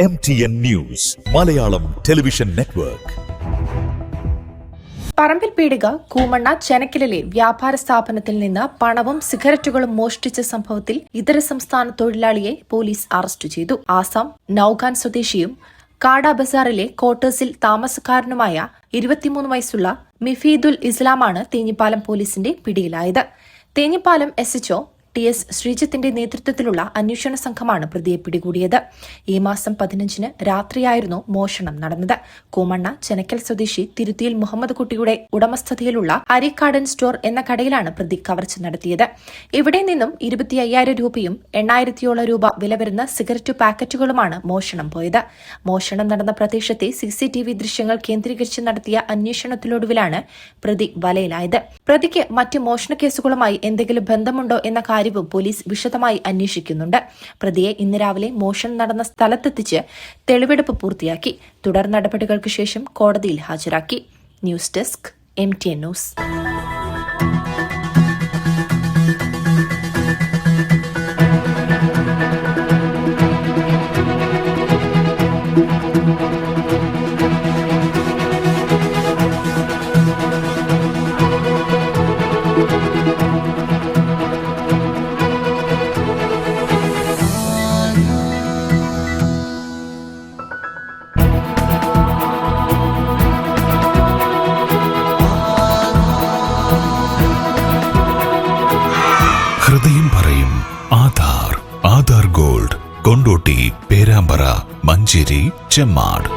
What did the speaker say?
MTN News, Malayalam television network. പറമ്പിൽ പീടിക കൂമണ്ണ ചെനക്കലിലെ വ്യാപാര സ്ഥാപനത്തിൽ നിന്ന് പണവും സിഗരറ്റുകളും മോഷ്ടിച്ച സംഭവത്തിൽ ഇതര സംസ്ഥാന തൊഴിലാളിയെ പോലീസ് അറസ്റ്റ് ചെയ്തു. ആസാം നൌഗാൻ സ്വദേശിയും കാഡ ബസാറിലെ ക്വാർട്ടേഴ്സിൽ താമസക്കാരനുമായ 23 വയസ്സുള്ള മിഫീദുൽ ഇസ്ലാമാണ് തേഞ്ഞിപ്പാലം പോലീസിന്റെ പിടിയിലായത്. തേഞ്ഞിപ്പാലം SHO TS ശ്രീജിത്തിന്റെ നേതൃത്വത്തിലുള്ള അന്വേഷണ സംഘമാണ് പ്രതിയെ പിടികൂടിയത്. ഈ മാസം 15-ന് രാത്രിയായിരുന്നു മോഷണം നടന്നത്. കൂമണ്ണ ചെനക്കൽ സ്വദേശി തിരുത്തിയിൽ മുഹമ്മദ് കുട്ടിയുടെ ഉടമസ്ഥതയിലുള്ള അരിക്കാടൻ സ്റ്റോർ എന്ന കടയിലാണ് പ്രതി കവർച്ച നടത്തിയത്. ഇവിടെ നിന്നും 25,000 രൂപയും 8,000 രൂപ വില വരുന്ന സിഗരറ്റ് പാക്കറ്റുകളുമാണ് മോഷണം പോയത്. മോഷണം നടന്ന പ്രദേശത്തെ CCTV ദൃശ്യങ്ങൾ കേന്ദ്രീകരിച്ച് നടത്തിയ അന്വേഷണത്തിലൊടുവിലാണ് പ്രതി വലയിലായത്. പ്രതിക്ക് മറ്റ് മോഷണ കേസുകളുമായി എന്തെങ്കിലും ബന്ധമുണ്ടോ എന്ന കാര്യവും പോലീസ് വിശദമായി അന്വേഷിക്കുന്നുണ്ട്. പ്രതിയെ ഇന്ന് രാവിലെ മോഷണം നടന്ന സ്ഥലത്തെത്തിച്ച് തെളിവെടുപ്പ് പൂർത്തിയാക്കി. തുടർ നടപടികൾക്ക് ശേഷം കോടതിയിൽ ഹാജരാക്കി. News desk MTN news. ഹൃദയം പറയും ആധാർ ഗോൾഡ്, കൊണ്ടോട്ടി, പേരാമ്പ്ര, മഞ്ചേരി, ചെമ്മാട്.